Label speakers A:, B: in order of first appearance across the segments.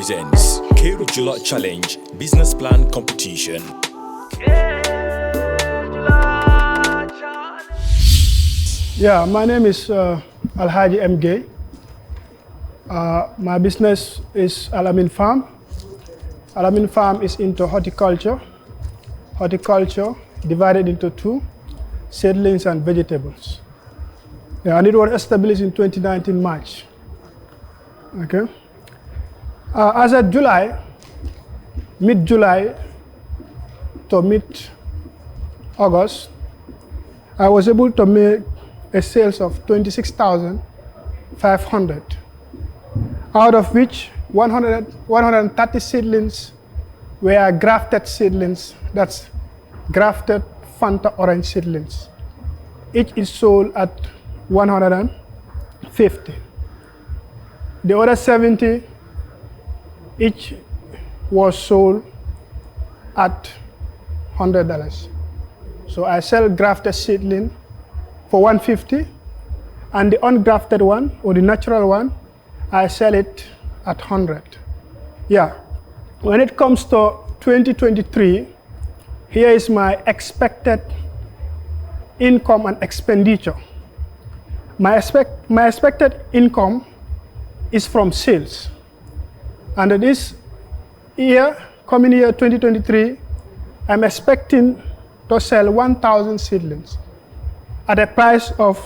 A: presents Kerr Jula Challenge Business Plan Competition.
B: Yeah, my name is Alhaji M. Gay. My business is Alamin Farm. Alamin Farm is into horticulture. Horticulture divided into two, seedlings and vegetables. Yeah, and it was established in 2019 March. Okay. As of July, mid-July to mid-August, I was able to make a sales of 26,500, out of which 130 seedlings were grafted seedlings. That's grafted Fanta orange seedlings. Each is sold at 150. The other 70, each was sold at $100. So I sell grafted seedling for 150, and the ungrafted one, or the natural one, I sell it at 100. Yeah. When it comes to 2023, here is my expected income and expenditure. My expected income is from sales. And this year, coming year 2023, I'm expecting to sell 1,000 seedlings at a price of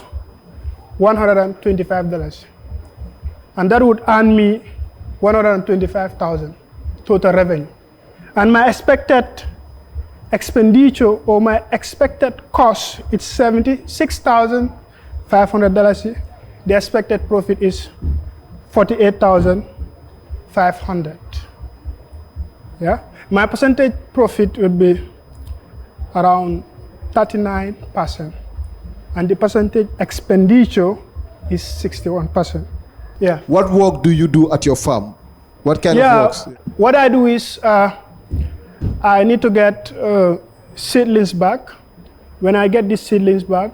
B: $125. And that would earn me $125,000 total revenue. And my expected expenditure, or my expected cost, is $76,500. The expected profit is $48,500. Yeah, my percentage profit would be around 39%, and the percentage expenditure is 61%. Yeah.
C: What work do you do at your farm? What kind of works?
B: What I do is I need to get seedlings back. When I get these seedlings back,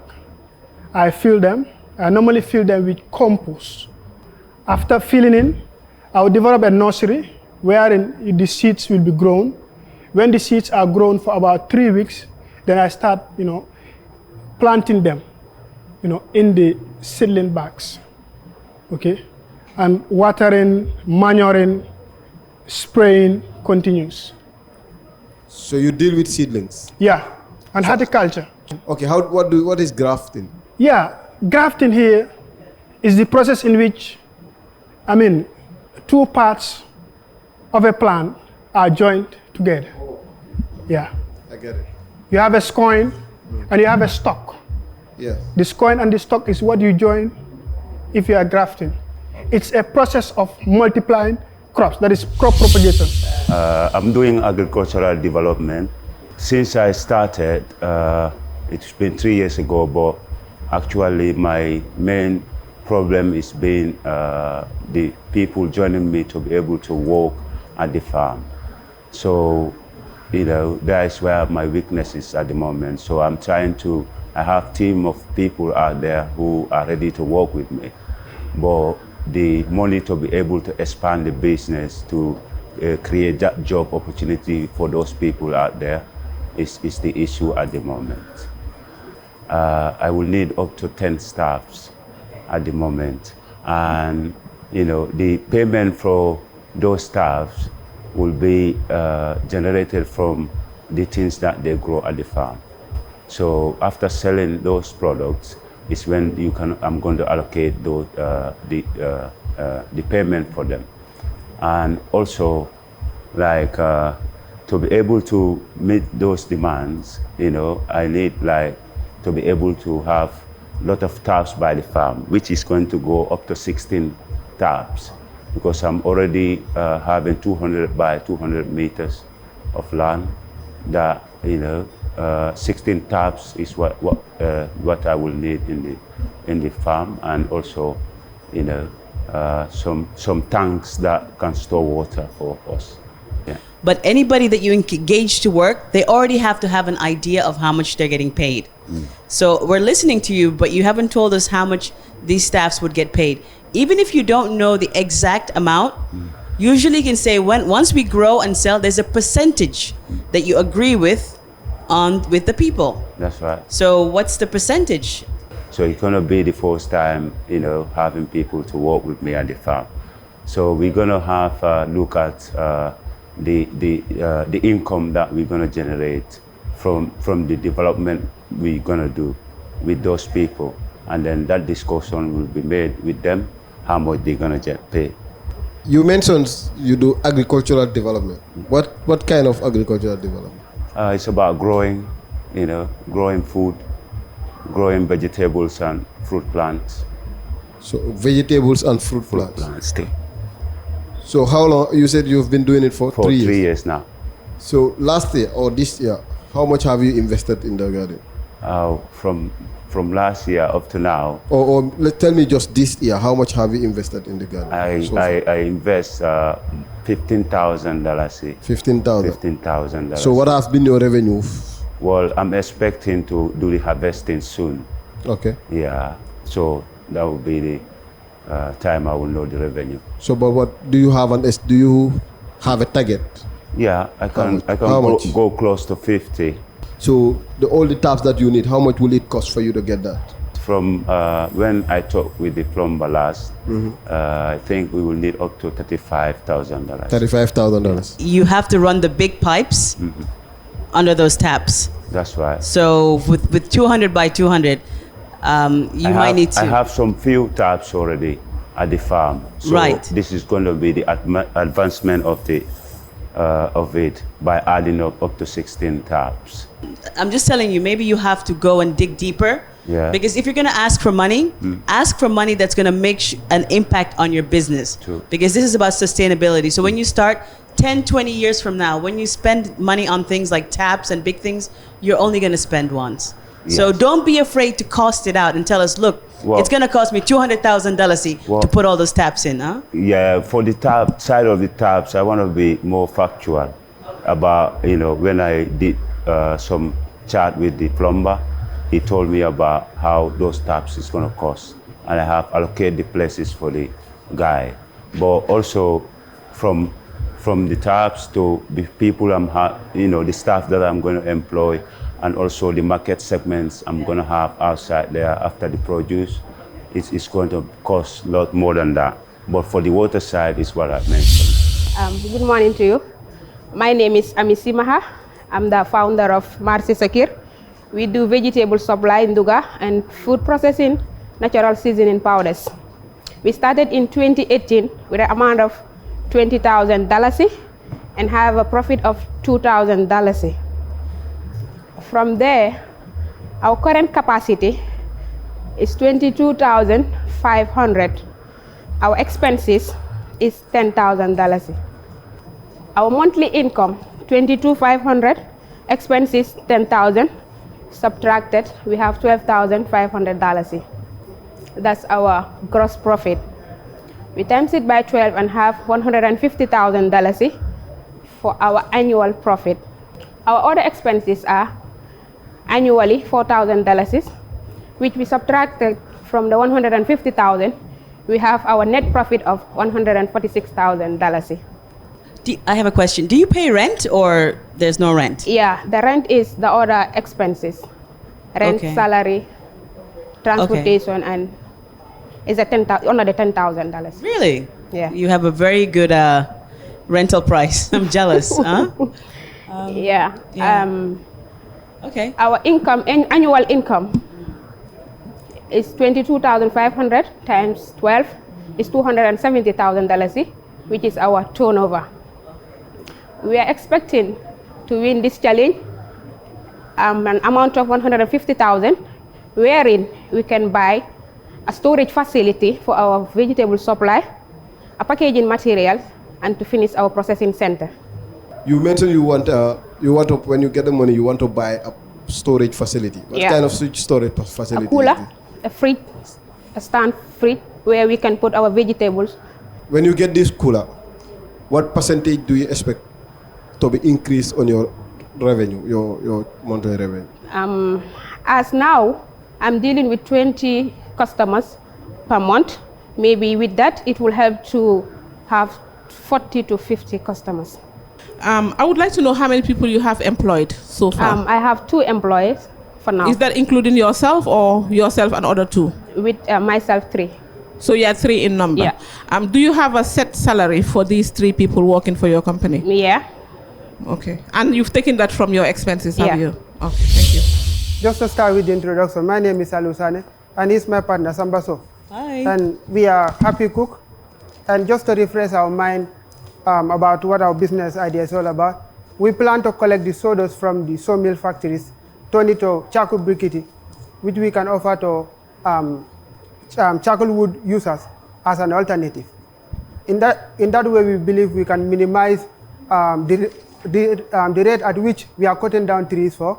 B: I fill them. I normally fill them with compost. After filling in, I will develop a nursery wherein the seeds will be grown. When the seeds are grown for about 3 weeks, then I start, planting them, in the seedling bags. Okay, and watering, manuring, spraying continues.
C: So you deal with seedlings?
B: Yeah, and horticulture.
C: Okay, what is grafting?
B: Yeah, grafting here is the process in which, two parts of a plant are joined together. Yeah.
C: I get it.
B: You have a scoin and you have a stalk.
C: Yeah.
B: The scoin and the stalk is what you join if you are grafting. It's a process of multiplying crops, that is crop propagation.
D: I'm doing agricultural development. Since I started, it's been 3 years ago, but actually my main problem is being the people joining me to be able to work at the farm. So, that is where my weakness is at the moment. So I have a team of people out there who are ready to work with me. But the money to be able to expand the business, to create that job opportunity for those people out there is the issue at the moment. I will need up to 10 staffs at the moment. And, the payment for those staffs will be generated from the things that they grow at the farm. So after selling those products is when I'm going to allocate those, the payment for them. And also, to be able to meet those demands, I need to be able to have a lot of taps by the farm, which is going to go up to 16 taps, because I'm already having 200 by 200 meters of land. That 16 taps is what I will need in the farm, and also some tanks that can store water for us. Yeah.
E: But anybody that you engage to work, they already have to have an idea of how much they're getting paid. So we're listening to you, but you haven't told us how much these staffs would get paid. Even if you don't know the exact amount, Usually you can say once we grow and sell, there's a percentage that you agree with with the people.
D: That's right.
E: So what's the percentage?
D: So it's gonna be the first time, having people to work with me at the farm. So we're gonna have look at the income that we're gonna generate from the development we're gonna do with those people, and then that discussion will be made with them how much they're gonna get paid.
C: You mentioned you do agricultural development. What kind of agricultural development?
D: It's about growing, growing food, growing vegetables and fruit plants.
C: So vegetables and fruit plants.
D: Plants too.
C: So how long? You said you've been doing it for 3 years.
D: 3 years now.
C: So last year or this year, how much have you invested in the garden?
D: From last year up to now,
C: Or tell me just this year, how much have you invested in the garden?
D: I invest $15,000.
C: $15,000.
D: $15,000.
C: So what has been your revenue?
D: Well, I'm expecting to do the harvesting soon.
C: Okay.
D: Yeah. So that will be the time I will know the revenue.
C: So, but what do you have? Do you have a target?
D: Yeah, I can go close to 50.
C: So all the taps that you need, how much will it cost for you to get that?
D: From when I talked with the plumber last, I think we will need up to $35,000.
C: $35,000.
E: You have to run the big pipes under those taps.
D: That's right.
E: So with 200 by 200, might need to.
D: I have some few taps already at the farm. So
E: right.
D: This is going to be the advancement of it by adding up to 16 taps.
E: I'm just telling you, maybe you have to go and dig deeper.
D: Yeah.
E: Because if you're going to ask for money, ask for money that's going to make an impact on your business.
D: True.
E: Because this is about sustainability. So when you start 10, 20 years from now, when you spend money on things like taps and big things, you're only going to spend once.
D: Yes.
E: So don't be afraid to cost it out and tell us, look, it's going to cost me $200,000 to put all those taps in, huh?
D: Yeah, for the tap side of the taps, I want to be more factual about, when I did some chat with the plumber, he told me about how those taps is going to cost. And I have allocated the places for the guy. But also from the taps to the people the staff that I'm going to employ, and also the market segments I'm going to have outside there after the produce, it's going to cost a lot more than that. But for the water side is what I mentioned.
F: Good morning to you. My name is Amisi Maha. I'm the founder of Marsi Sakir. We do vegetable supply in Duga and food processing, natural seasoning powders. We started in 2018 with an amount of $20,000 and have a profit of $2,000. From there, our current capacity is 22,500. Our expenses is $10,000. Our monthly income, 22,500, expenses 10,000, subtracted, we have $12,500. That's our gross profit. We times it by 12 and have $150,000 for our annual profit. Our other expenses are annually $4,000, which we subtracted from the $150,000. We have our net profit of $146,000.
E: I have a question. Do you pay rent or there's no rent?
F: Yeah, the rent is the other expenses. Rent,
E: Okay.
F: salary, transportation, and is under the $10,000.
E: Really?
F: Yeah.
E: You have a very good rental price. I'm jealous. Huh?
F: Yeah.
E: yeah. Okay.
F: Our income, annual income, is 22,500 times 12 is $270,000, which is our turnover. We are expecting to win this challenge an amount of $150,000, wherein we can buy a storage facility for our vegetable supply, a packaging material, and to finish our processing center.
C: You mentioned you want to, when you get the money, you want to buy a storage facility. What kind of storage facility?
F: A cooler, a fridge, a stand fridge where we can put our vegetables.
C: When you get this cooler, what percentage do you expect to be increased on your revenue, your monthly revenue?
F: As now, I'm dealing with 20 customers per month. Maybe with that, it will help to have 40 to 50 customers.
G: I would like to know how many people you have employed so far.
F: I have 2 employees for now.
G: Is that including yourself or yourself and other 2?
F: With myself 3.
G: So you are 3 in number.
F: Yeah.
G: Do you have a set salary for these 3 people working for your company?
F: Yeah.
G: Okay. And you've taken that from your expenses, have
F: Yeah.
G: you? Okay, thank you.
B: Just to start with the introduction, my name is Alusane, and he's my partner, Sambaso.
E: Hi.
B: And we are Happy Cook. And just to refresh our mind about what our business idea is all about, we plan to collect the sawdust from the sawmill factories, turn it to charcoal briquette, which we can offer to charcoal wood users as an alternative. In that way, we believe we can minimize the rate at which we are cutting down trees for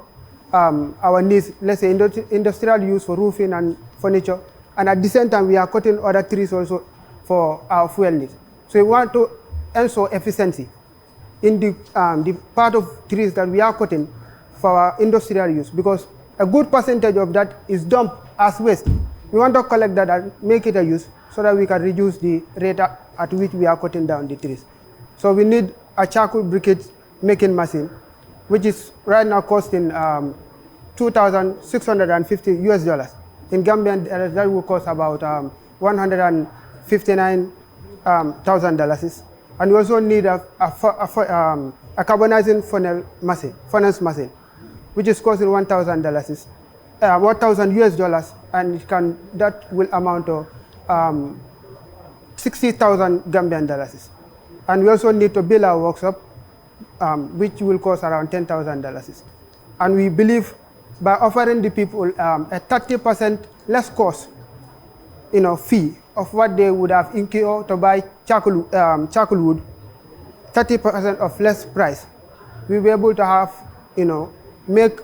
B: our needs, let's say industrial use for roofing and furniture, and at the same time we are cutting other trees also for our fuel needs. So we want to ensure efficiency in the part of trees that we are cutting for our industrial use, because a good percentage of that is dumped as waste. We want to collect that and make it a use so that we can reduce the rate at which we are cutting down the trees. So we need a charcoal briquette making machine, which is right now costing $2,650 US. In Gambian, that will cost about $159,000. And we also need a carbonizing furnace machine, which is costing $1,000, $1,000 US, and that will amount to 60,000 Gambian dollars. And we also need to build our workshop, which will cost around $10,000. And we believe by offering the people a 30% less cost, fee of what they would have incurred to buy charcoal wood, 30% of less price, we'll be able to have, make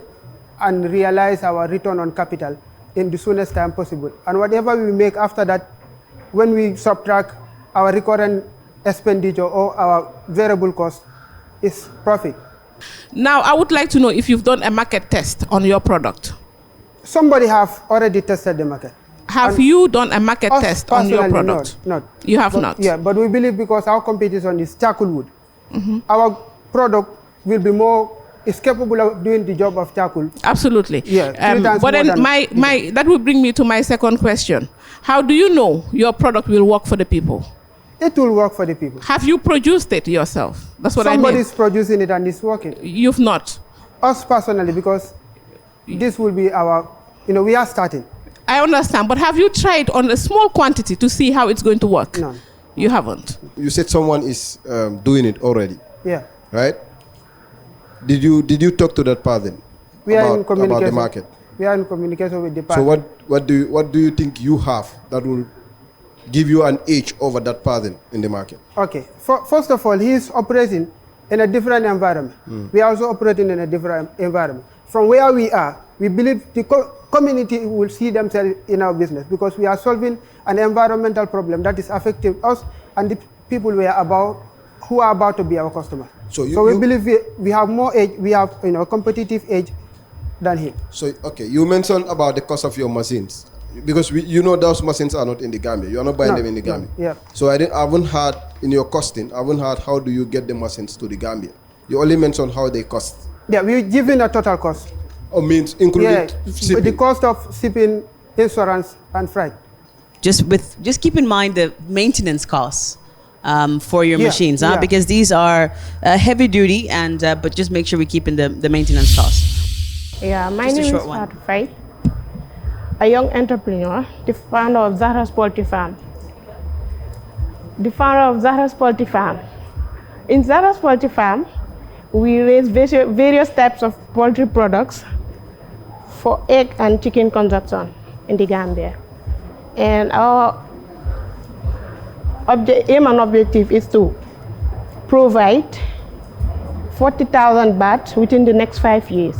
B: and realize our return on capital in the soonest time possible. And whatever we make after that, when we subtract our recurrent expenditure or our variable cost, is profit.
G: Now, I would like to know if you've done a market test on your product.
B: Somebody have already tested the market.
G: Have you done a market test on your product?
B: Not.
G: You have not?
B: Yeah, but we believe because our competition is charcoal wood, our product will be is capable of doing the job of charcoal.
G: Absolutely.
B: Yeah.
G: But then that will bring me to my second question. How do you know your product will work for the people?
B: It will work for the people.
G: Have you produced it yourself? That's what I mean.
B: Somebody's producing it and it's working.
G: You've not?
B: Us personally, because this will be our, we are starting.
G: I understand, but have you tried on a small quantity to see how it's going to work?
B: No.
G: You haven't?
C: You said someone is doing it already.
B: Yeah.
C: Right? Did you talk to that person about the market?
B: We are in communication with the person.
C: So what do you think you have that will give you an edge over that person in the market?
B: Okay. First of all, he is operating in a different environment. We are also operating in a different environment. From where we are, we believe the community will see themselves in our business because we are solving an environmental problem that is affecting us and the people who are about to be our customers. So we believe we have more edge, we have competitive edge than him.
C: So okay, you mentioned about the cost of your machines. Because those machines are not in the Gambia. You are not buying them in the Gambia.
B: Yeah.
C: So I haven't heard in your costing, I haven't heard how do you get the machines to the Gambia. You only mentioned how they cost.
B: Yeah, we're giving a total cost.
C: Oh, means including shipping.
B: The cost of shipping, insurance, and freight.
E: Just keep in mind the maintenance costs for your machines,
B: yeah.
E: Because these are heavy duty, and but just make sure we keep in the maintenance costs.
F: Yeah, my
E: Just a
F: name
E: short
F: is
E: one.
F: Fatou, a young entrepreneur, the founder of Zahra's Poultry Farm. The founder of Zahra's Poultry Farm. In Zahra's Poultry Farm, we raise various types of poultry products for egg and chicken consumption in the Gambia. And our aim and objective is to provide 40,000 baht within the next 5 years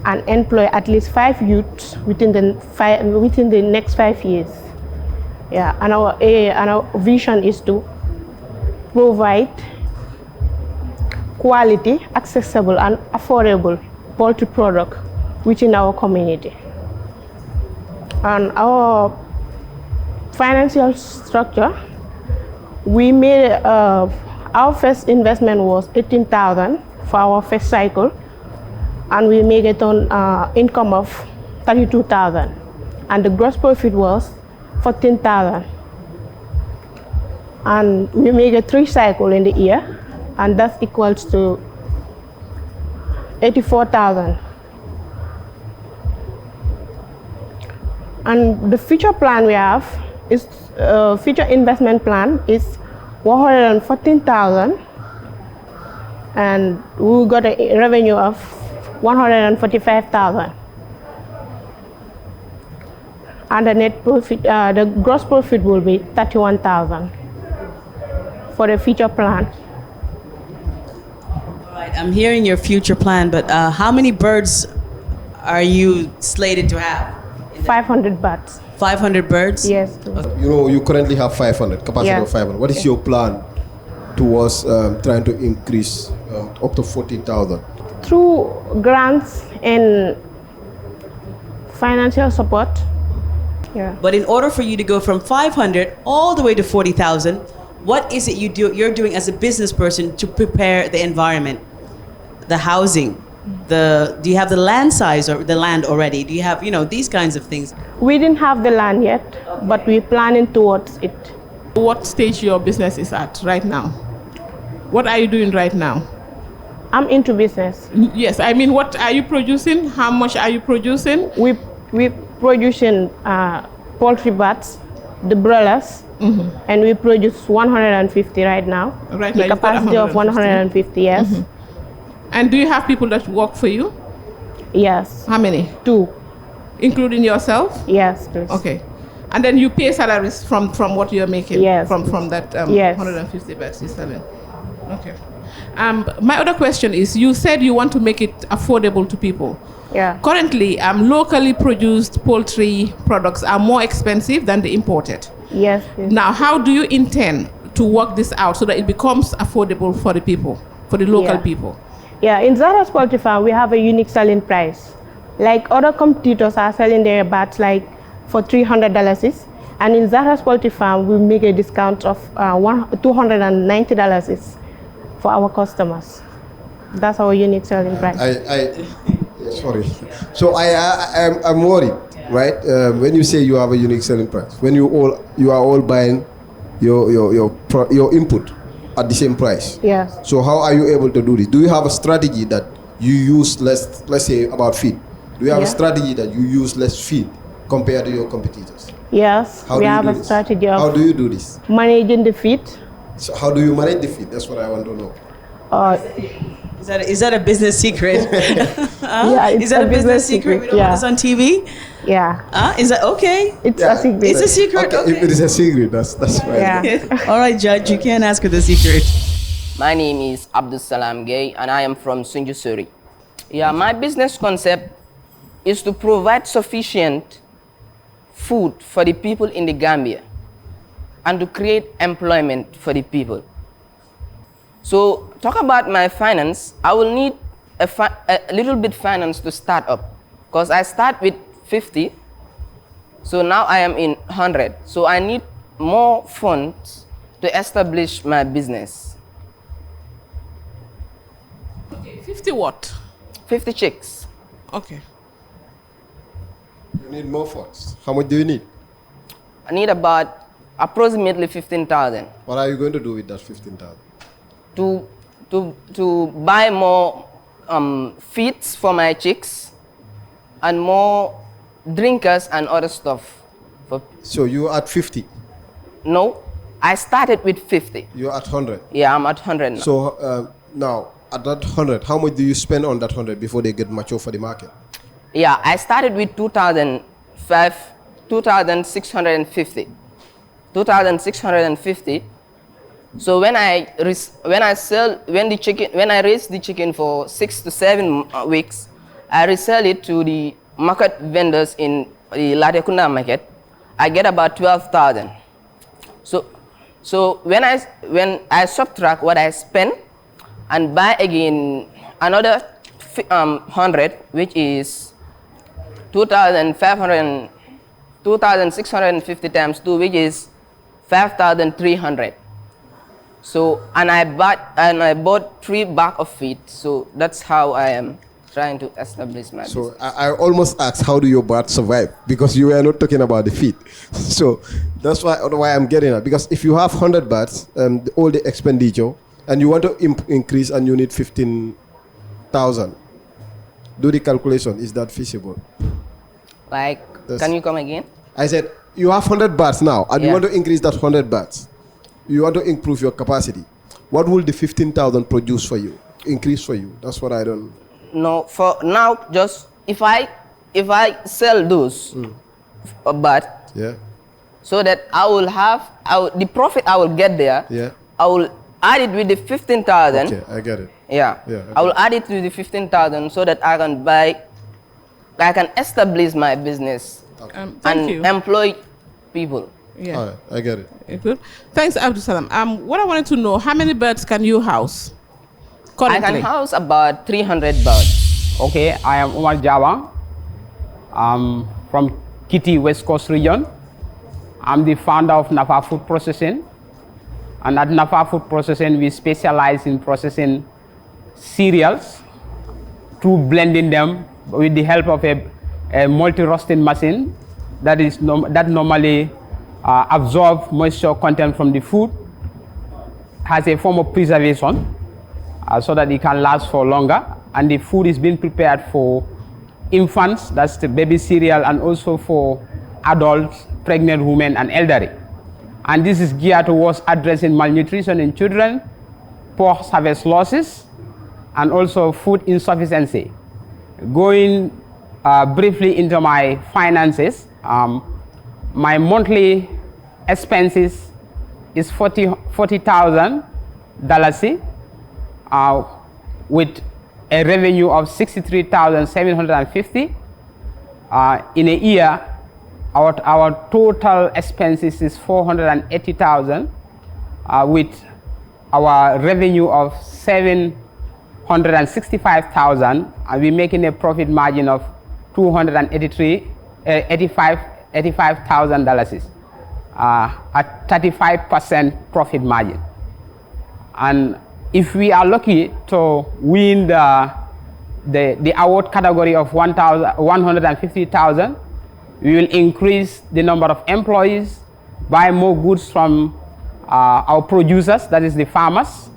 F: and employ at least 5 youths within the next 5 years. Yeah, and our vision is to provide quality, accessible, and affordable poultry product within our community. And our financial structure, We made our first investment was 18,000 for our first cycle, and we made it on income of 32,000, and the gross profit was 14,000. And we make a 3 cycle in the year, and that equals to 84,000. And the future plan we have is future investment plan is 114,000, and we got a revenue of 145,000. And the net profit, the gross profit will be 31,000 for the future plan.
E: All right, I'm hearing your future plan, but how many birds are you slated to have?
F: 500 birds.
E: 500 birds?
F: Yes.
C: You know, you currently have 500, capacity
F: Yeah.
C: of 500. What is your plan towards trying to increase up to 14,000?
F: Through grants and financial support. Yeah.
E: But in order for you to go from 500 all the way to 40,000, what is it you're doing as a business person to prepare the environment, the housing, do you have the land size or the land already? Do you have, these kinds of things?
F: We didn't have the land yet, but we're planning towards it.
G: What stage your business is at right now? What are you doing right now?
F: I'm into business.
G: Yes, I mean, what are you producing? How much are you producing?
F: We producing poultry bats, the broilers, and we produce 150 right now.
G: Right
F: the
G: now you've got
F: capacity of 150, yes.
G: And do you have people that work for you?
F: Yes.
G: How many?
F: 2.
G: Including yourself?
F: Yes, please.
G: Okay. And then you pay salaries from what you're making?
F: Yes.
G: From that
F: Yes.
G: 150 beds you're selling? Okay. My other question is, you said you want to make it affordable to people.
F: Yeah.
G: Currently, locally produced poultry products are more expensive than the imported.
F: Yes, please.
G: Now, how do you intend to work this out so that it becomes affordable for the people, for the local people?
F: Yeah, in Zara's Poultry Farm, we have a unique selling price. Like other competitors are selling their bats like for $300, and in Zara's Poultry Farm, we make a discount of $290 for our customers. That's our unique selling price.
C: Sorry. So I'm worried, right? When you say you have a unique selling price, when you are all buying your input at the same price.
F: Yes.
C: So how are you able to do this? Do you have a strategy that you use less? Let's say about feed. Do you have a strategy that you use less feed compared to your competitors?
F: Yes.
C: How
F: we
C: do you
F: have
C: do
F: a
C: this?
F: strategy of
C: How do you do this?
F: managing the feed.
C: So how do you manage the feed? That's what I want to know.
E: Is that a business secret?
F: Yeah, it's
E: Is that a business secret? We don't want this on TV?
F: Yeah.
E: Is that okay?
F: It's a secret.
E: It's a secret.
C: Okay, if it is a secret, that's fine.
F: Yeah.
E: All right, Judge, you can't ask her the secret.
H: My name is Abdul Salam Gay, and I am from Sunjusuri. Yeah, my business concept is to provide sufficient food for the people in the Gambia and to create employment for the people. So, talk about my finance, I will need a little bit finance to start up, because I start with 50, so now I am in 100. So I need more funds to establish my business.
G: Okay, 50 what?
H: 50 chicks.
G: Okay.
C: You need more funds. How much do you need?
H: I need about approximately 15,000
C: What are you going to do with that 15,000?
H: to buy more feeds for my chicks and more drinkers and other stuff.
C: So you're at 50?
H: No, I started with 50.
C: You're at 100?
H: Yeah, I'm at 100 now.
C: So now, at that 100, how much do you spend on that 100 before they get mature for the market?
H: Yeah, I started with 2,650. 2,650. So when I raise the chicken for 6 to 7 weeks, I resell it to the market vendors in the Latekunda market. I get about 12,000. So when I subtract what I spend and buy again another 100, which is 2,650 times 2, which is 5,300. So and I bought 3 bags of feed. So that's how I am trying to establish my
C: So
H: business.
C: I almost asked, how do your birds survive? Because you were not talking about the feed. So that's why I'm getting at. Because if you have 100 birds, all the expenditure, and you want to increase and you need 15,000, do the calculation. Is that feasible?
H: Like, can you come again?
C: I said, you have 100 birds now, and you
H: Yeah.
C: want to increase that 100 birds. You want to improve your capacity. What will the 15,000 produce for you? Increase for you? That's what I don't.
H: No, for now, just if I sell those birds,
C: Yeah.
H: so that I will have the profit I will get there.
C: Yeah.
H: I will add it with the 15,000.
C: Okay, I get it.
H: Yeah.
C: Yeah,
H: I will add it to the 15,000 so that I can establish my business
G: Thank
H: and
G: you.
H: employ people.
G: Yeah.
C: All right, I get it.
G: Okay, good. Thanks, Abdul Salam. What I wanted to know, how many birds can you house
H: I
G: currently?
H: can house about 300 birds.
I: Okay, I am Omar Java. I'm from Kitty, West Coast region. I'm the founder of Nafa Food Processing. And at Nafa Food Processing, we specialize in processing cereals through blending them with the help of a multi-roasting machine that normally absorbs moisture content from the food, has a form of preservation so that it can last for longer. And the food is being prepared for infants, that's the baby cereal, and also for adults, pregnant women, and elderly. And this is geared towards addressing malnutrition in children, post-harvest losses, and also food insufficiency. Going briefly into my finances, my monthly expenses is $40,000 with a revenue of $63,750. In a year, our total expenses is $480,000 with our revenue of $765,000, and we're making a profit margin of $85,000, at 35% profit margin. And if we are lucky to win the award category of $150,000, we will increase the number of employees, buy more goods from our producers, that is the farmers,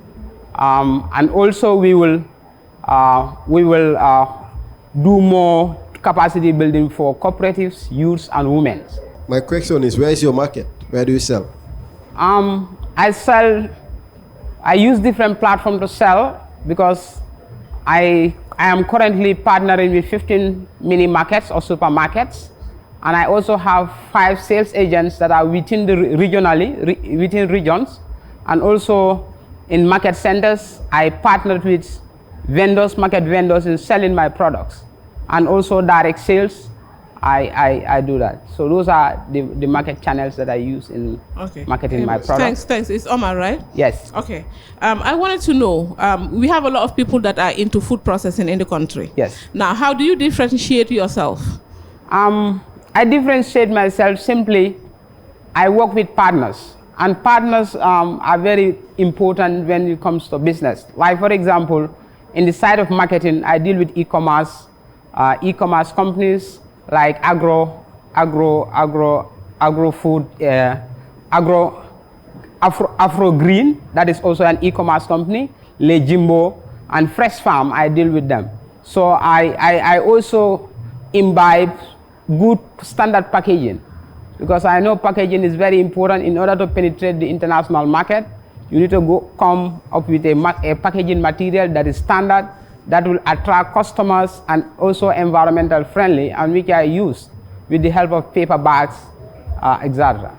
I: and also we will do more capacity building for cooperatives, youths, and women.
C: My question is, where is your market? Where do you sell?
I: I use different platforms to sell because I am currently partnering with 15 mini markets or supermarkets, and I also have 5 sales agents that are within within regions, and also in market centers. I partnered with market vendors in selling my products, and also direct sales. I do that. So those are the market channels that I use in marketing my products.
G: Thanks. It's Omar, right?
I: Yes.
G: Okay. I wanted to know, we have a lot of people that are into food processing in the country.
I: Yes.
G: Now, how do you differentiate yourself?
I: I differentiate myself simply, I work with partners, and partners are very important when it comes to business. Like, for example, in the side of marketing, I deal with e-commerce companies like Afro Green, that is also an e-commerce company, Le Jimbo, and Fresh Farm, I deal with them. So I also imbibe good standard packaging, because I know packaging is very important. In order to penetrate the international market, you need to come up with a packaging material that is standard, that will attract customers and also environmental friendly, and which I use with the help of paper bags, etc.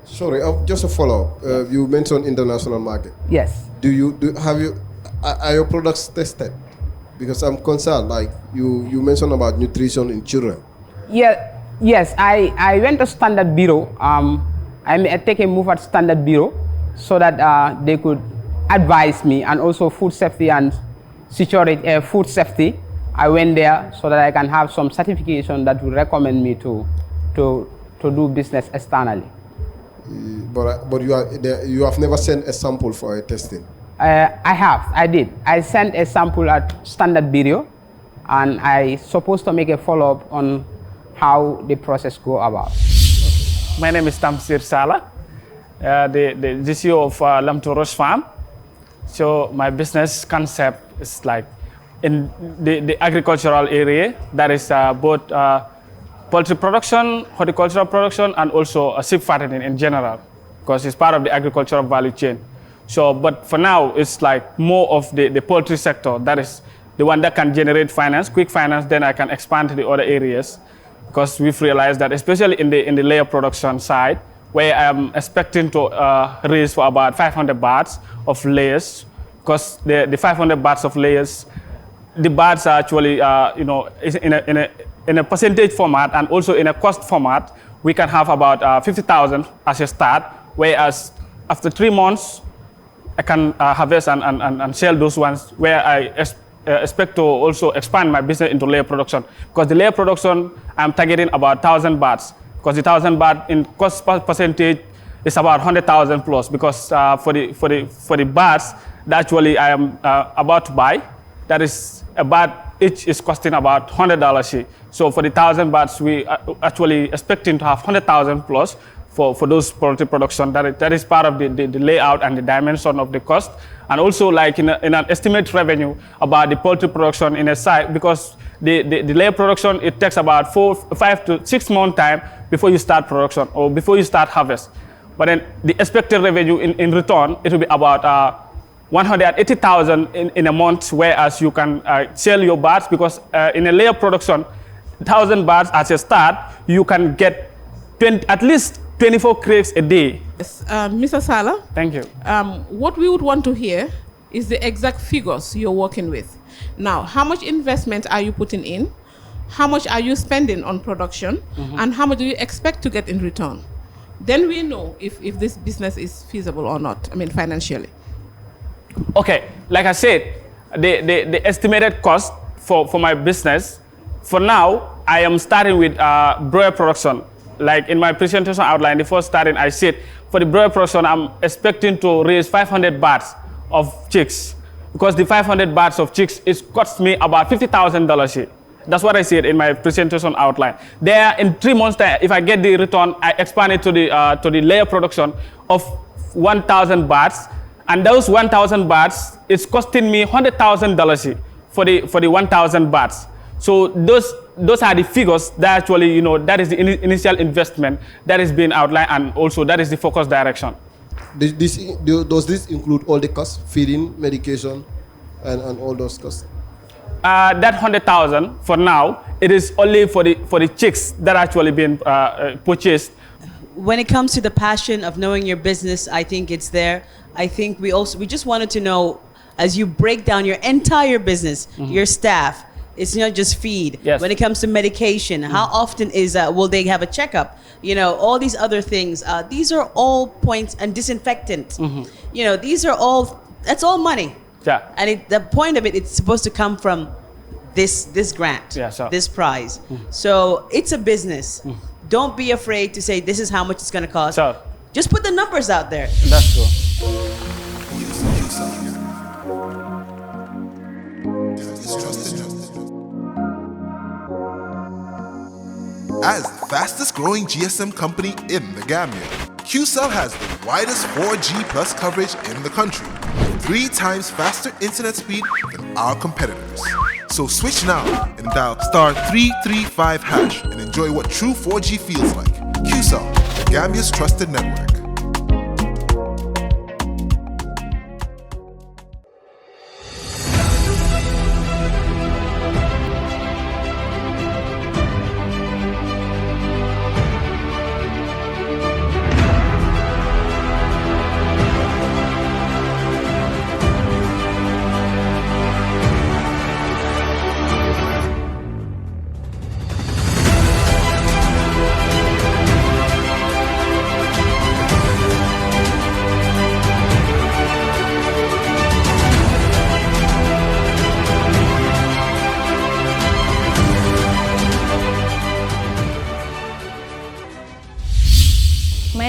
C: Sorry, just a follow-up. You mentioned international market.
I: Yes.
C: Are your products tested? Because I'm concerned, like you mentioned about nutrition in children.
I: Yeah, yes, I went to Standard Bureau. I take a move at Standard Bureau so that they could advise me, and also food safety and security, food safety. I went there so that I can have some certification that will recommend me to do business externally.
C: But you have never sent a sample for a testing.
I: I did. I sent a sample at Standard Bureau, and I supposed to make a follow-up on how the process go about.
J: My name is Tamsir Sala, the Gcci of Lamtoros Farm. So my business concept is like in the agricultural area, that is both poultry production, horticultural production, and also sheep fattening in general, because it's part of the agricultural value chain. So, but for now, it's like more of the poultry sector, that is the one that can generate finance, quick finance, then I can expand to the other areas, because we've realized that especially in the layer production side, where I'm expecting to raise for about 500 bahts of layers, because the 500 bahts of layers, the bahts are actually, is in a percentage format and also in a cost format, we can have about 50,000 as a start, whereas after 3 months, I can harvest and sell those ones, where I expect to also expand my business into layer production. Because the layer production, I'm targeting about 1,000 bahts, because the 1,000 baht in cost percentage is about 100,000 plus, because for the bahts that actually I am about to buy, that is a baht each is costing about $100 each. So for the 1,000 bahts, we are actually expecting to have 100,000 plus for those poultry production. That is part of the layout and the dimension of the cost, and also like in an estimate revenue about the poultry production in a site, because the layer production, it takes about 5 to 6 month time before you start production or before you start harvest. But then the expected revenue in return, it will be about 180,000 in a month, whereas you can sell your bahts, because in a layer production, 1,000 bahts as a start, you can get at least 24 crates a day.
G: Yes, Mr. Sala.
J: Thank you.
G: What we would want to hear is the exact figures you're working with. Now, how much investment are you putting in? How much are you spending on production? And how much do you expect to get in return? Then we know if this business is feasible or not, I mean financially.
J: Okay, like I said, the estimated cost for my business, for now, I am starting with broiler production. Like in my presentation outline, the first starting, I said, for the broiler production, I'm expecting to raise 500 bahts of chicks, because the 500 bahts of chicks, it costs me about $50,000 each. That's what I said in my presentation outline. There, in 3 months' time, if I get the return, I expand it to the layer production of 1,000 bahts, and those 1,000 bahts, it's costing me $100,000 each for the 1,000 bahts. So those are the figures that actually, that is the initial investment that is being outlined, and also that is the focus direction.
C: Does this include all the costs, feeding, medication, and all those costs?
J: That 100,000 for now, it is only for the chicks that are actually being purchased.
E: When it comes to the passion of knowing your business, I think it's there. I think we just wanted to know, as you break down your entire business, your staff, it's not just feed.
J: Yes.
E: When it comes to medication, how often will they have a checkup? All these other things. These are all points, and disinfectant. These are all. That's all money.
J: Yeah.
E: And the point of it, it's supposed to come from this grant,
J: Yeah, sure.
E: this prize. So it's a business. Don't be afraid to say this is how much it's going to cost.
J: Sure.
E: Just put the numbers out there.
J: That's true.
K: As the fastest growing GSM company in the Gambia, QCell has the widest 4G plus coverage in the country, 3 times faster internet speed than our competitors. So switch now and dial *335# and enjoy what true 4G feels like. QCell, the Gambia's trusted network.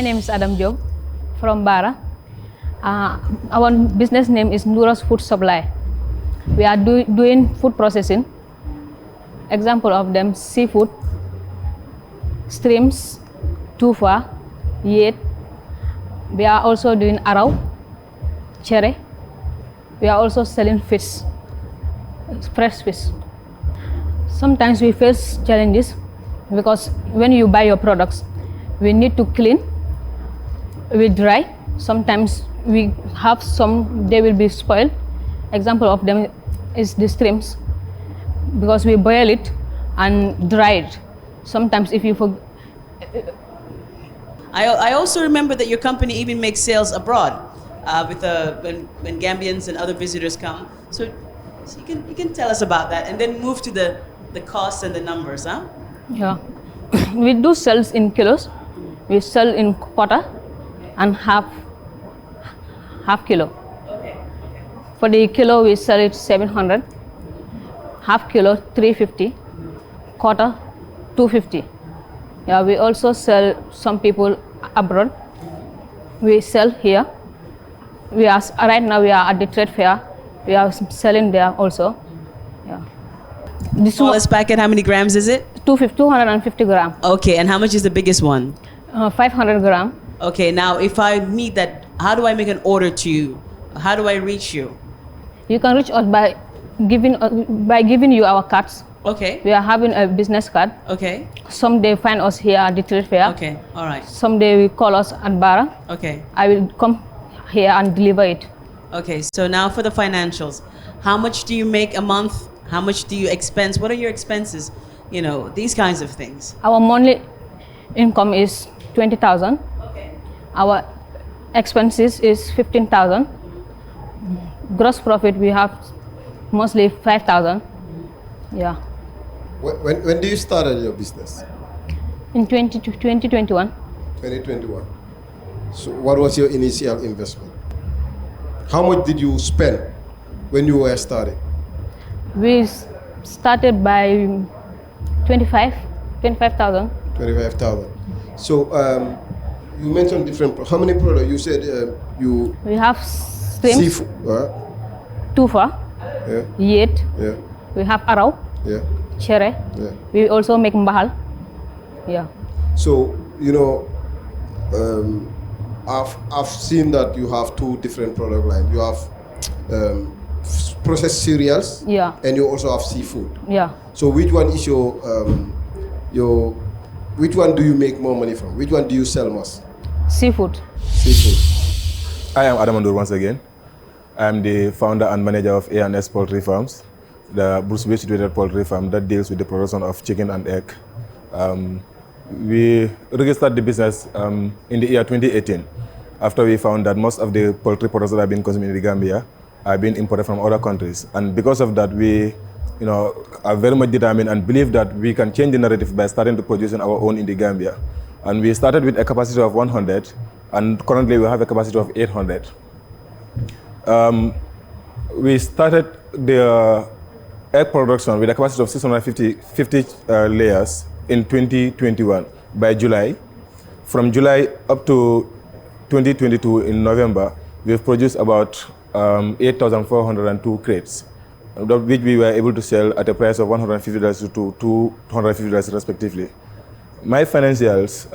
L: name is Adam Job from Bara. Our business name is Nutritious Food Supply. We are doing food processing. Example of them: seafood, streams, tufa, yet. We are also doing arrow, cherry. We are also selling fish, fresh fish. Sometimes we face challenges because when you buy your products, we need to clean, we dry. Sometimes we have some, they will be spoiled. Example of them is the streams, because we boil it and dry it. Sometimes if you forget.
E: I also remember that your company even makes sales abroad with when Gambians and other visitors come. So you can tell us about that and then move to the costs and the numbers, huh?
L: Yeah, we do sales in kilos. We sell in quarter and half kilo.
E: Okay.
L: For the kilo, we sell it 700. Half kilo 350. Quarter 250. Yeah, we also sell some people abroad. We sell here. We are right now. We are at the trade fair. We are selling there also. Yeah.
E: The smallest packet, how many grams is it?
L: 250 grams.
E: Okay, and how much is the biggest one?
L: 500 grams.
E: Okay, now if I need that, how do I make an order to you? How do I reach you?
L: You can reach us by giving you our cards.
E: Okay.
L: We are having a business card.
E: Okay.
L: Some day find us here at the trade fair.
E: Okay, all right.
L: Some day we call us at Bara.
E: Okay.
L: I will come here and deliver it.
E: Okay, so now for the financials. How much do you make a month? How much do you expense? What are your expenses? You know, these kinds of things.
L: Our monthly income is 20,000.
E: Okay.
L: Our expenses is 15,000. Gross profit we have mostly 5,000. Yeah.
C: When do you start your business?
L: In 2021.
C: 2021. So what was your initial investment? How much did you spend when you were starting?
L: We started by 25,000.
C: 25,000. So you mentioned different. How many products? You said you.
L: We have streams,
C: seafood.
L: tufa,
C: Yeah.
L: yet.
C: Yeah.
L: We have arrow,
C: Yeah.
L: cherry.
C: Yeah.
L: We also make mbahal. Yeah.
C: So you know, I've seen that you have two different product lines. You have processed cereals.
L: Yeah.
C: And you also have seafood.
L: Yeah.
C: So which one is which one do you make more money from? Which one do you sell most?
L: Seafood.
C: Seafood.
A: I am Adam Andur once again. I am the founder and manager of A&S Poultry Farms, the Bruce-based situated poultry farm that deals with the production of chicken and egg. We registered the business in the year 2018 after we found that most of the poultry products that have been consumed in the Gambia are being imported from other countries. And because of that, we are very much determined and believe that we can change the narrative by starting to produce our own in the Gambia. And we started with a capacity of 100, and currently we have a capacity of 800. We started the egg production with a capacity of 650 layers in 2021 by July. From July up to 2022 in November, we've produced about 8,402 crates, which we were able to sell at a price of $150 to $250 respectively. My financials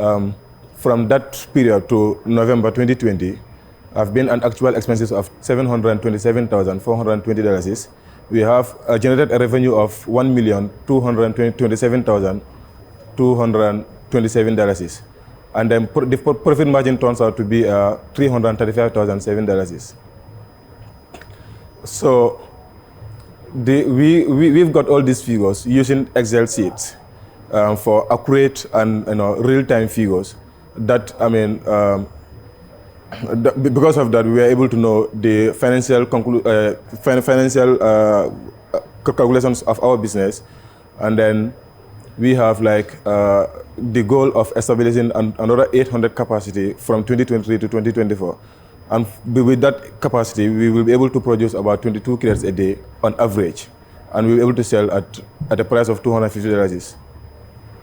A: from that period to November 2020 have been an actual expenses of $727,420. We have generated a revenue of $1,227,227, and then the profit margin turns out to be $335,007. So we've got all these figures using Excel sheets for accurate and real-time figures. That because of that, we were able to know the financial calculations of our business, and then we have the goal of establishing another 800 capacity from 2023 to 2024. And with that capacity, we will be able to produce about 22 crates a day on average, and we'll be able to sell at a price of $250.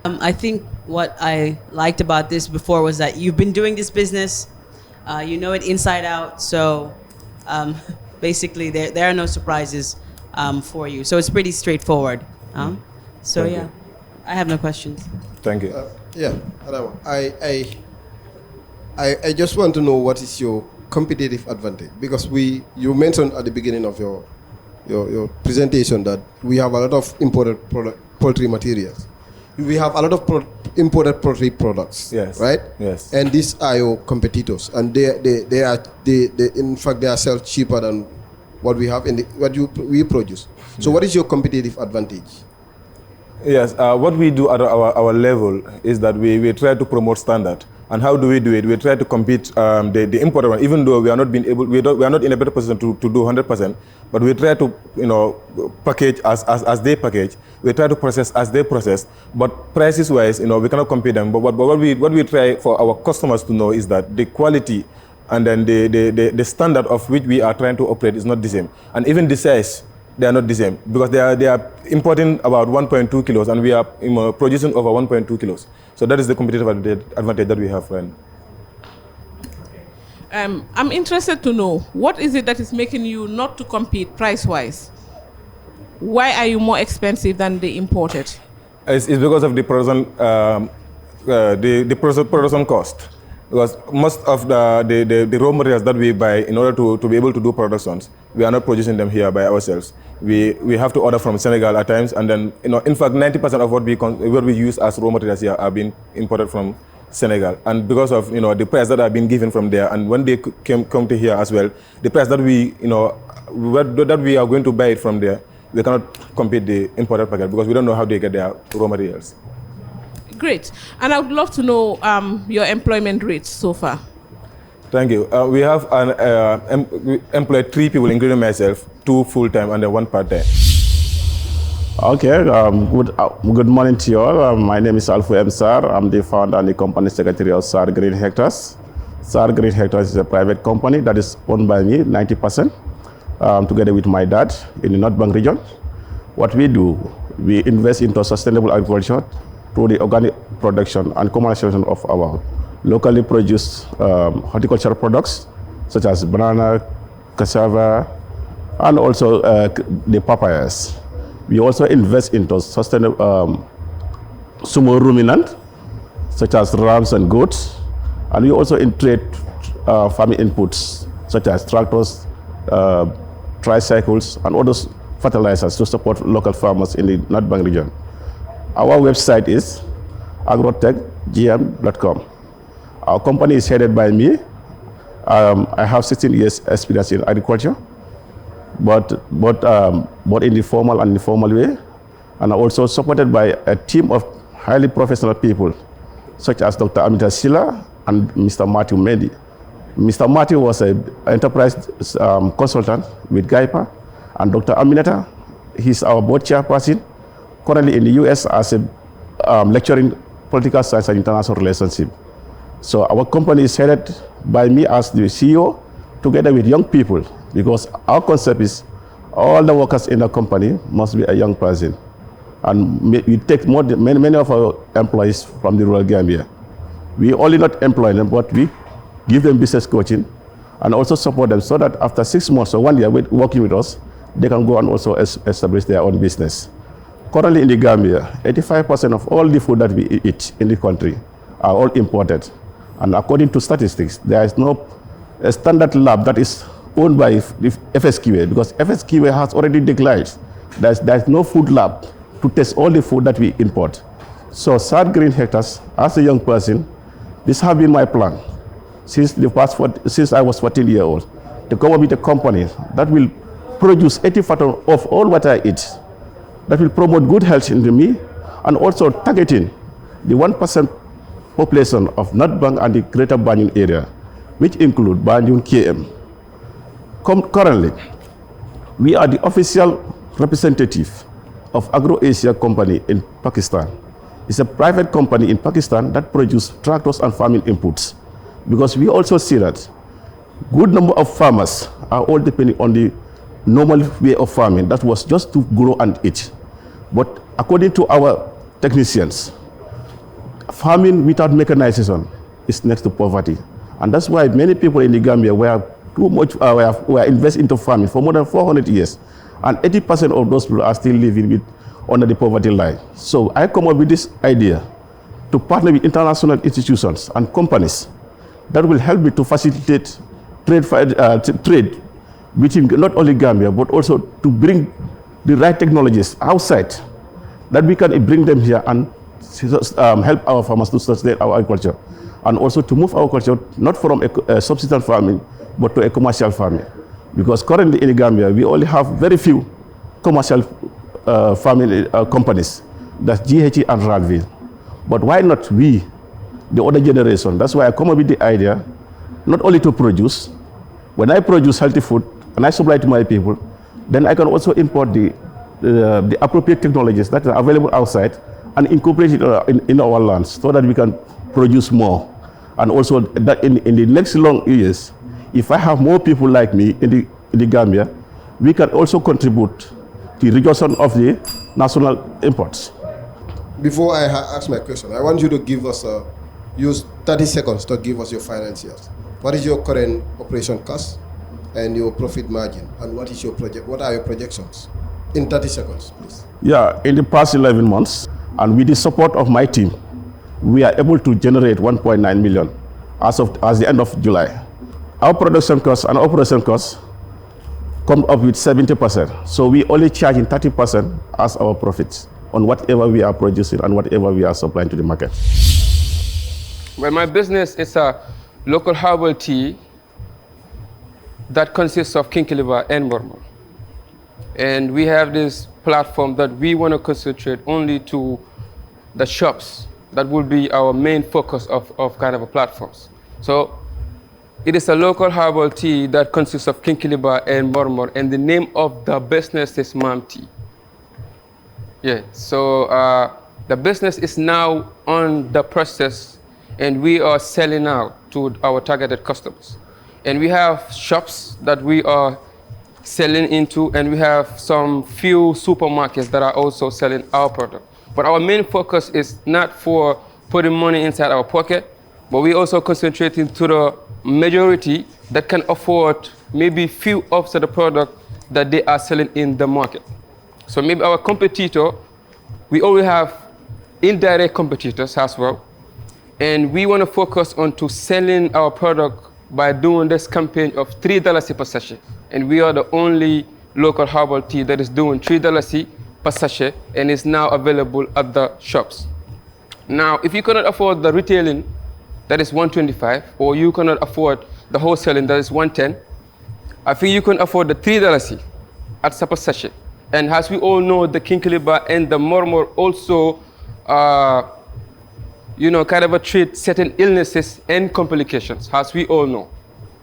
E: I think what I liked about this before was that you've been doing this business, you know it inside out. So basically, there are no surprises for you. So it's pretty straightforward. So
A: Thank
E: yeah,
A: you.
E: I have no questions.
A: Thank you.
C: Yeah, Adama, I just want to know what is your competitive advantage, because you mentioned at the beginning of your presentation that we have a lot of imported poultry materials. We have a lot of imported poultry products.
A: Yes.
C: Right.
A: Yes.
C: And these are your competitors, and they are in fact they are sold cheaper than what we have we produce. So what is your competitive advantage?
A: Yes, what we do at our level is that we try to promote standard. And how do? We try to compete the imported one, even though we are not being able, we are not in a better position to do 100%, but we try to, package as they package. We try to process as they process. But prices wise, we cannot compete them. But what we try for our customers to know is that the quality and then the standard of which we are trying to operate is not the same. And even the size, they are not the same, because they are importing about 1.2 kilos and we are producing over 1.2 kilos. So that is the competitive advantage that we have right now.
G: I'm interested to know, what is it that is making you not to compete price-wise? Why are you more expensive than the imported?
A: It's because of the production cost. Because most of the raw materials that we buy in order to be able to do productions, we are not producing them here by ourselves. We have to order from Senegal at times, and then in fact 90% of what we use as raw materials here are being imported from Senegal. And because of the price that are being given from there, and when they come to here as well, the price that we are going to buy it from there, we cannot compete the imported packet because we don't know how they get their raw materials.
G: Great. And I would love to know your employment rates so far.
A: Thank you. We have we employed 3 people, including myself, 2 full-time and 1 part-time.
M: Okay, good morning to you all. My name is Alfu M. Sar. I'm the founder and the company secretary of Sar Green Hectares. Sar Green Hectares is a private company that is owned by me, 90%, together with my dad in the North Bank region. What we do, we invest into sustainable agriculture through the organic production and commercialization of our locally produced horticultural products, such as banana, cassava, and also the papayas. We also invest into sustainable sumo ruminant, such as rams and goats, and we also trade farming inputs, such as tractors, tricycles, and other fertilizers to support local farmers in the North Bank region. Our website is agrotechgm.com. Our company is headed by me. I have 16 years experience in agriculture, but in the formal and informal way, and also supported by a team of highly professional people, such as Dr. Amita Sila and Mr. Matthew Mendy. Mr. Matthew was an enterprise consultant with GAIPA, and Dr. Aminata, he's our board chairperson, currently in the US as a lecturing political science and international relationship. So our company is headed by me as the CEO, together with young people, because our concept is all the workers in the company must be a young person. And we take many of our employees from the rural Gambia. We only not employ them, but we give them business coaching and also support them so that after 6 months or 1 year working with us, they can go and also establish their own business. Currently in the Gambia, 85% of all the food that we eat in the country are all imported. And according to statistics, there is no standard lab that is owned by the FSQA, because FSQA has already declared there's no food lab to test all the food that we import. So Sad Green Hectares, as a young person, this has been my plan since I was 14 years old, to come up with a company that will produce 80% of all what I eat, that will promote good health in me, and also targeting the 1% population of North Bank and the Greater Banjul area, which include Banjul KM. Currently, we are the official representative of Agro-Asia Company in Pakistan. It's a private company in Pakistan that produces tractors and farming inputs, because we also see that good number of farmers are all depending on the normal way of farming that was just to grow and eat. But according to our technicians, farming without mechanization is next to poverty. And that's why many people in the Gambia were invested into farming for more than 400 years. And 80% of those people are still living under the poverty line. So I come up with this idea to partner with international institutions and companies that will help me to facilitate trade between not only Gambia, but also to bring the right technologies outside, that we can bring them here and help our farmers to sustain our agriculture, and also to move our culture not from a subsistence farming, but to a commercial farming. Because currently in the Gambia, we only have very few commercial farming companies, that's Gcci and Radville. But why not we, the other generation? That's why I come up with the idea, not only to produce. When I produce healthy food and I supply to my people, then I can also import the appropriate technologies that are available outside and incorporate it in our lands so that we can produce more. And also that in the next long years, if I have more people like me in the Gambia, we can also contribute to the reduction of the national imports.
C: Before I ask my question, I want you to give us use 30 seconds to give us your financials. What is your current operation cost and your profit margin, and what is your what are your projections? In 30 seconds, please.
M: Yeah, in the past 11 months, and with the support of my team, we are able to generate 1.9 million as the end of July. Our production costs and operation costs come up with 70%. So we only charge in 30% as our profits on whatever we are producing and whatever we are supplying to the market.
N: Well, my business is a local herbal tea that consists of kinkeliba and mormon. And we have this platform that we want to concentrate only to the shops. That will be our main focus of kind of a platforms. So it is a local herbal tea that consists of kinkeliba and mormon, and the name of the business is Mam Tea. Yeah, so the business is now on the process, and we are selling out to our targeted customers. And we have shops that we are selling into, and we have some few supermarkets that are also selling our product. But our main focus is not for putting money inside our pocket, but we also concentrating to the majority that can afford maybe few of the product that they are selling in the market. So maybe our competitor, we already have indirect competitors as well, and we want to focus on to selling our product by doing this campaign of $3 per sachet. And we are the only local herbal tea that is doing $3 per sachet and is now available at the shops. Now, if you cannot afford the retailing, that is $125, or you cannot afford the wholesaling, that is $110, I think you can afford the $3 at per sachet. And as we all know, the kinkeliba and the mormor also, kind of treat certain illnesses and complications, as we all know.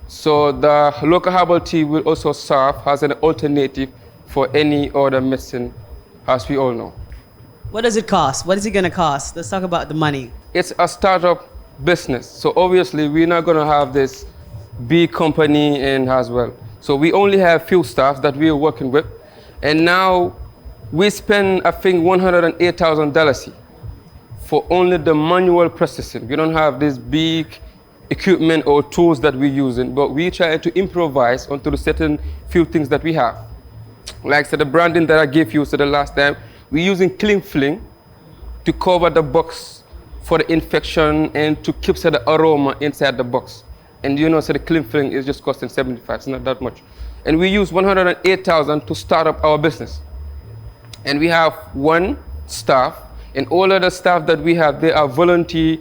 N: So the local herbal tea will also serve as an alternative for any other medicine, as we all know.
E: What does it cost? What is it going to cost? Let's talk about the money.
N: It's a startup business. So obviously, we're not going to have this big company in as well. So we only have few staff that we are working with. And now we spend, I think, $108,000 for only the manual processing. We don't have this big equipment or tools that we're using, but we try to improvise onto the certain few things that we have. Like the branding that I gave you the last time, we're using cling film to cover the box for the infection and to keep the aroma inside the box. And so the cling film is just costing $75, it's not that much. And we use $108,000 to start up our business. And we have one staff, and all of the staff that we have, they are volunteer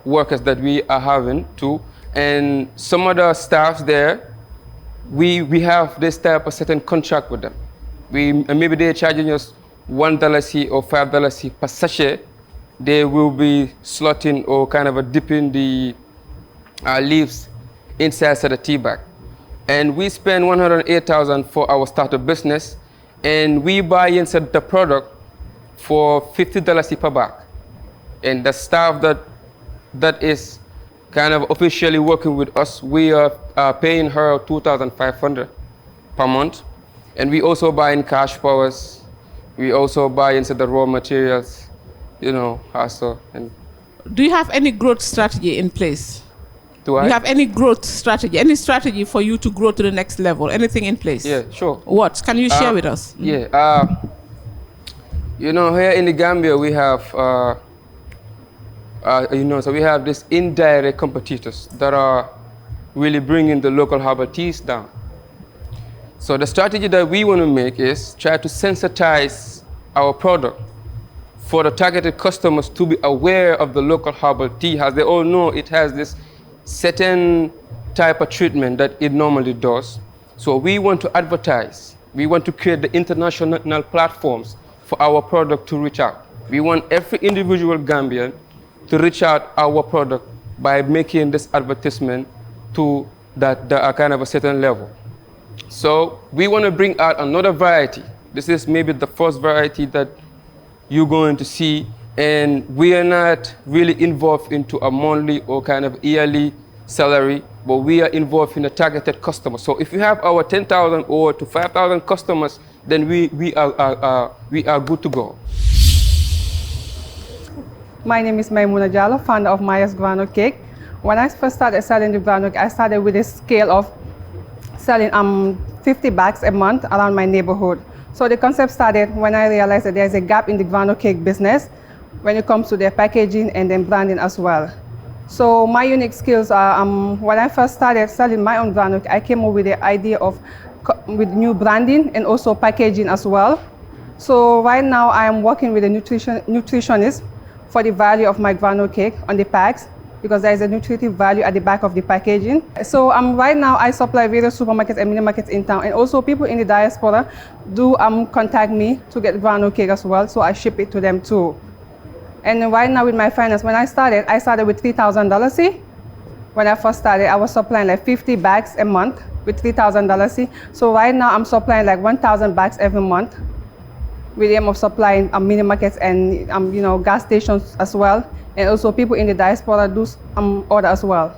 N: workers that we are having too. And some of the staffs there, we have this type of certain contract with them. Maybe they're charging us $1 or $5 per sachet. They will be slotting or kind of dipping the leaves inside the tea bag. And we spend $108,000 for our startup business, and we buy inside the product for $50 per bag. And the staff that is kind of officially working with us, we are paying her $2,500 per month. And we also buy in cash powers. We also buy into the raw materials, also. And
G: Do you have any growth strategy in place?
N: Do I?
G: You have any growth strategy? Any strategy for you to grow to the next level? Anything in place?
N: Yeah, sure.
G: What? Can you share with us?
N: Yeah. You know, here in the Gambia, we have, so we have these indirect competitors that are really bringing the local herbal teas down. So the strategy that we want to make is try to sensitize our product for the targeted customers to be aware of the local herbal tea. As they all know, it has this certain type of treatment that it normally does. So we want to advertise. We want to create the international platforms for our product to reach out. We want every individual Gambian to reach out our product by making this advertisement to that kind of a certain level. So we want to bring out another variety. This is maybe the first variety that you're going to see, and we are not really involved into a monthly or kind of yearly salary, but we are involved in a targeted customer. So if you have our 10,000 or to 5,000 customers, then we are good to go.
O: My name is Maimouna Diallo, founder of Maya's Groundnut Cake. When I first started selling the groundnut, I started with a scale of selling 50 bags a month around my neighborhood. So the concept started when I realized that there's a gap in the groundnut cake business when it comes to their packaging and then branding as well. So my unique skills are, when I first started selling my own groundnut, I came up with the idea of with new branding and also packaging as well. So right now I am working with a nutritionist for the value of my groundnut cake on the packs, because there is a nutritive value at the back of the packaging. So right now I supply various supermarkets and mini markets in town, and also people in the diaspora do contact me to get groundnut cake as well, so I ship it to them too. And right now with my finance, when I started with $3,000. When I first started, I was supplying like 50 bags a month with $3,000. So right now I'm supplying like 1,000 bags every month, with the aim of supplying mini markets and gas stations as well. And also people in the diaspora do order as well.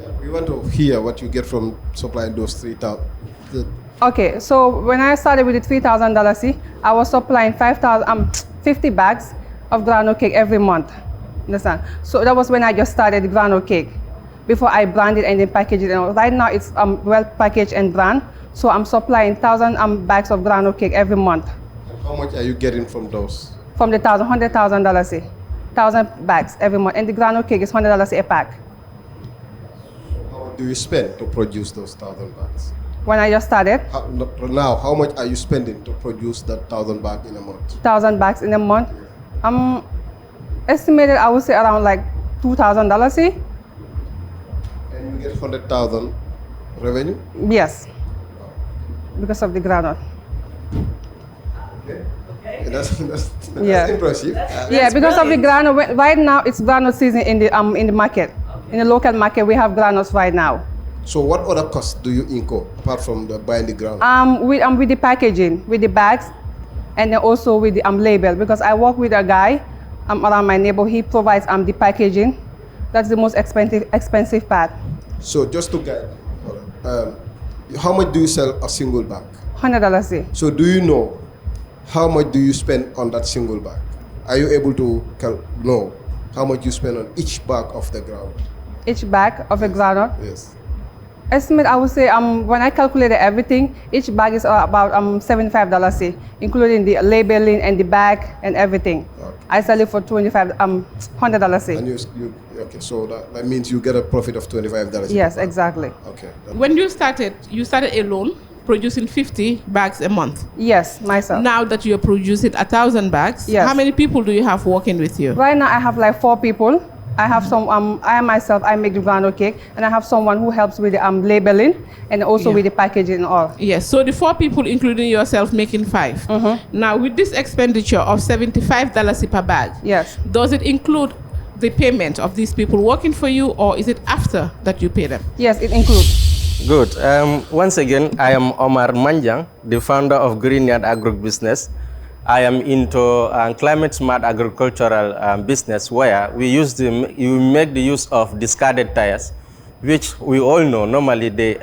C: Yeah, we want to hear what you get from supplying those 3,000.
O: Okay, so when I started with the $3,000, I was supplying 50 bags of groundnut cake every month. Understand? So that was when I just started the groundnut cake, before I branded and then packaged it. And right now it's well packaged and brand. So I'm supplying 1,000 bags of groundnut cake every month.
C: And how much are you getting from those?
O: From the $100,000, 1,000 bags every month, and the groundnut cake is $100 a pack.
C: How much do you spend to produce those 1,000 bags?
O: When I just started.
C: Now, how much are you spending to produce that 1,000 bags in a month?
O: 1,000 bags in a month. Estimated, I would say around like $2,000.
C: And you get 100,000 revenue?
O: Yes, because of the groundnut.
C: Okay. That's impressive.
O: Yeah, because of the groundnut. Right now, it's groundnut season in the market. In the local market, we have groundnuts right now.
C: So what other costs do you incur apart from buying the groundnut?
O: With the packaging, with the bags, and then also with the label. Because I work with a guy around my neighborhood. He provides the packaging. That's the most expensive part.
C: So just to get, how much do you sell a single bag?
O: $100.
C: So do you know how much do you spend on that single bag? Are you able to know how much you spend on each bag of the groundnut?
O: Each bag of a groundnut?
C: Yes.
O: Estimate, I would say, when I calculated everything, each bag is about $75, including the labeling and the bag and everything. Okay. I sell it for $100.
C: And okay, so that means you get a profit of $25.
O: Yes, exactly.
C: Okay.
G: When you started alone, producing 50 bags a month.
O: Yes, myself.
G: Now that you're producing 1,000 bags,
O: yes.
G: How many people do you have working with you?
O: Right now I have like 4 people. I have some, I myself, I make the groundnut cake, and I have someone who helps with the labeling and also with the packaging and all.
G: Yes, so the 4 people, including yourself, making 5.
O: Mm-hmm.
G: Now with this expenditure of $75 per bag,
O: yes,
G: does it include the payment of these people working for you, or is it after that you pay them?
O: Yes, it includes.
P: Good. Once again, I am Omar Manjang, the founder of Greenyard Agribusiness. I am into climate smart agricultural business, where we make the use of discarded tires, which we all know normally they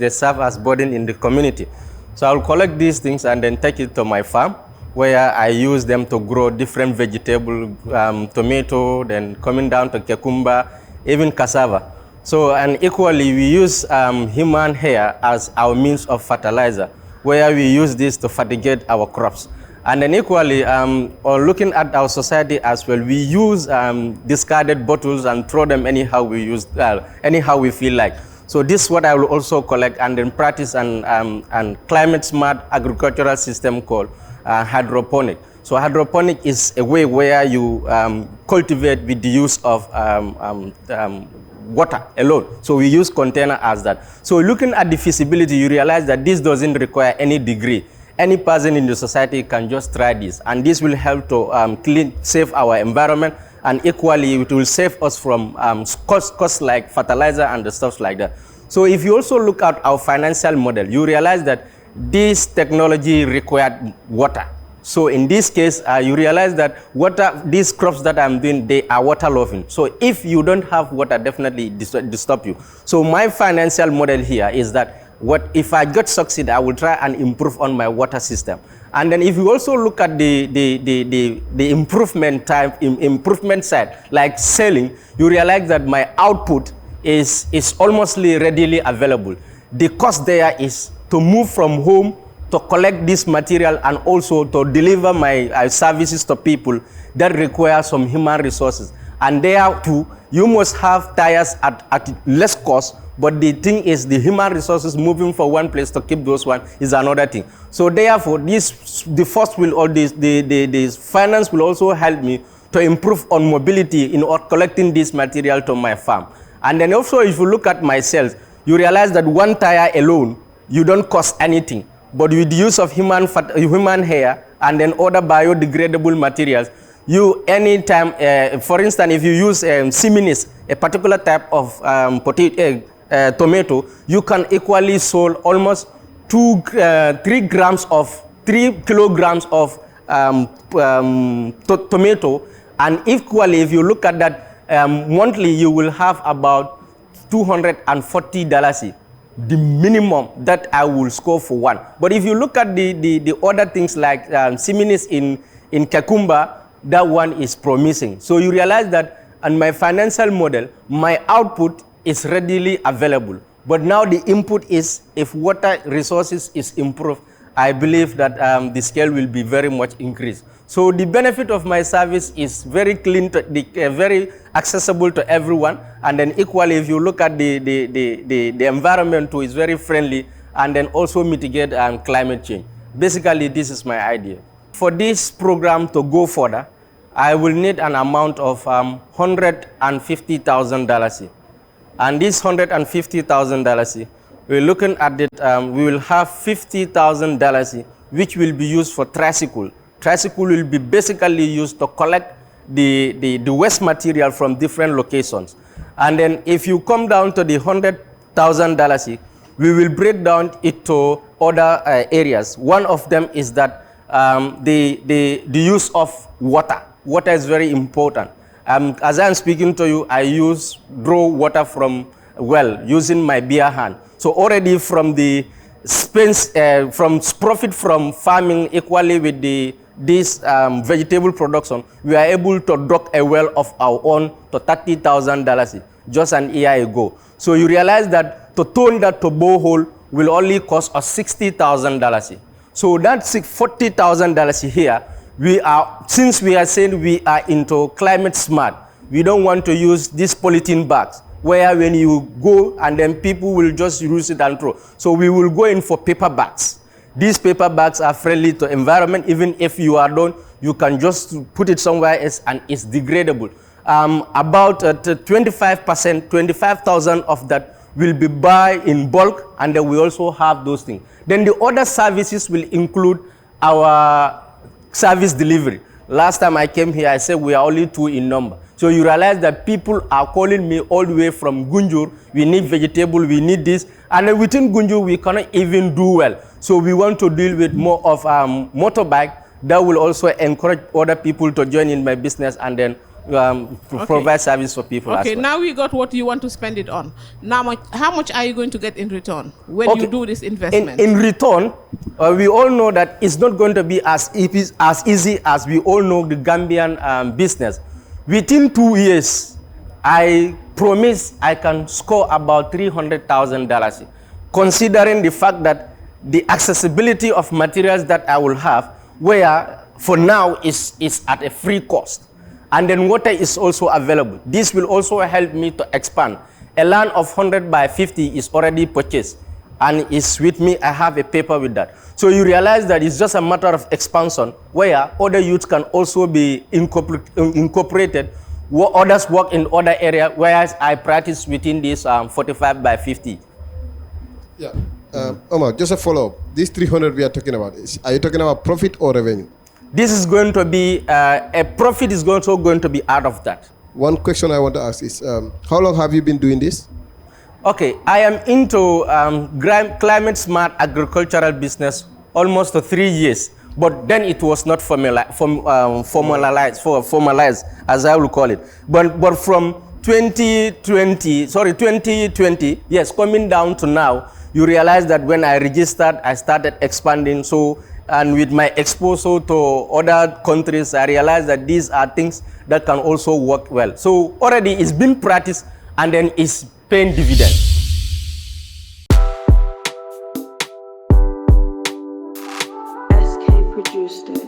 P: serve as burden in the community. So I'll collect these things and then take it to my farm, where I use them to grow different vegetable, tomato, then coming down to cucumber, even cassava. So, and equally, we use human hair as our means of fertilizer, where we use this to fertigate our crops. And then equally, or looking at our society as well, we use discarded bottles and throw them anyhow anyhow we feel like. So this is what I will also collect and then practice and climate smart agricultural system called hydroponic. So hydroponic is a way where you cultivate with the use of water alone. So we use container as that. So looking at the feasibility, you realize that this doesn't require any degree. Any person in the society can just try this, and this will help to save our environment, and equally it will save us from costs like fertilizer and the stuff like that. So if you also look at our financial model, you realize that this technology required water. So in this case, you realize that these crops that I'm doing, they are water loving. So if you don't have water, definitely disturb you. So my financial model here is that if I get succeed, I will try and improve on my water system. And then if you also look at the improvement side, like selling, you realize that my output is almost readily available. The cost there is to move from home to collect this material and also to deliver my services to people that require some human resources. And there too, you must have tires at less cost, but the thing is the human resources moving from one place to keep those one is another thing. So therefore, the finance will also help me to improve on mobility in collecting this material to my farm. And then also if you look at my sales, you realize that one tire alone, you don't cost anything. But with the use of human hair and then other biodegradable materials, you anytime, for instance, if you use siminis, a particular type of tomato, you can equally sold almost 3 kilograms of tomato, and equally, if you look at that monthly, you will have about $240. The minimum that I will score for one. But if you look at the other things like siminis in cucumber, that one is promising. So you realize that on my financial model, my output is readily available. But now the input is, if water resources is improved, I believe that the scale will be very much increased. So the benefit of my service is very clean, very accessible to everyone. And then equally, if you look at the environment too, is very friendly, and then also mitigate climate change. Basically, this is my idea. For this program to go further, I will need an amount of $150,000. And this $150,000, we're looking at it, we will have $50,000, which will be used for tricycle. Tricycle will be basically used to collect the waste material from different locations. And then if you come down to the $100,000, we will break down it to other areas. One of them is that the use of water. Water is very important. As I'm speaking to you, I draw water from well using my bare hand. So already from the profit from farming equally with this vegetable production, we are able to drop a well of our own to $30,000 just an year ago. So you realize that to turn that to borehole will only cost us $60,000. So that's $40,000 here. Since we are saying we are into climate smart, we don't want to use these polythene bags where when you go and then people will just use it and throw. So we will go in for paper bags. These paper bags are friendly to environment. Even if you are done, you can just put it somewhere else and it's degradable. About 25%, 25,000 of that will be buy in bulk, and then we also have those things. Then the other services will include our service delivery. Last time I came here, I said we are only 2 in number. So you realize that people are calling me all the way from Gunjur. We need vegetable, we need this. And then within Gunjur, we cannot even do well. So we want to deal with more of motorbike that will also encourage other people to join in my business, and then
H: to provide service for people as
G: Okay,
H: well.
G: now we got what you want to spend it on. Now, how much are you going to get in return when you do this investment?
H: In return, we all know that it's not going to be as easy as we all know the Gambian business. Within 2 years, I promise I can score about $300,000, considering the fact that the accessibility of materials that I will have, where for now is at a free cost. And then water is also available. This will also help me to expand. A land of 100 by 50 is already purchased and is with me. I have a paper with that. So you realize that it's just a matter of expansion where other youths can also be incorporated. Others work in other areas, whereas I practice within this 45 by 50.
C: Yeah. Omar, just a follow-up. This 300 we are talking about, are you talking about profit or revenue?
H: This is going to be, a profit is also going to be out of that.
C: One question I want to ask is, how long have you been doing this?
H: Okay, I am into climate smart agricultural business almost 3 years, but then it was not formalized, as I will call it. But from 2020, yes, coming down to now, you realize that when I registered, I started expanding. So, and with my exposure to other countries, I realized that these are things that can also work well. So already it's been practiced and then it's paying dividends.
Q: Produced it.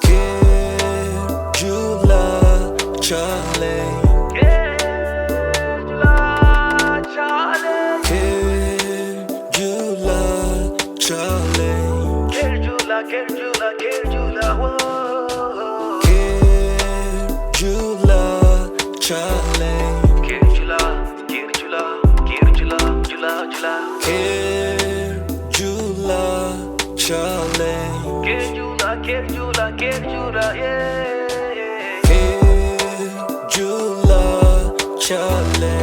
Q: Kerr, Jula, Charlie. Kerr, Jula, Charlie. Kerr, Jula, Charlie. Kerr, Jula, Kerr, Jula, Kerr, Jula, whoa. Kerr, Jula, Charlie. Kerr, Jula, Kerr, Jula, Kerr, Jula, Jula, Jula. Kerr, Jula, Charlie. Kerr, Jula, Kerr, Jula, Kerr, Jula, yeah. Kerr, Jula, Charlie.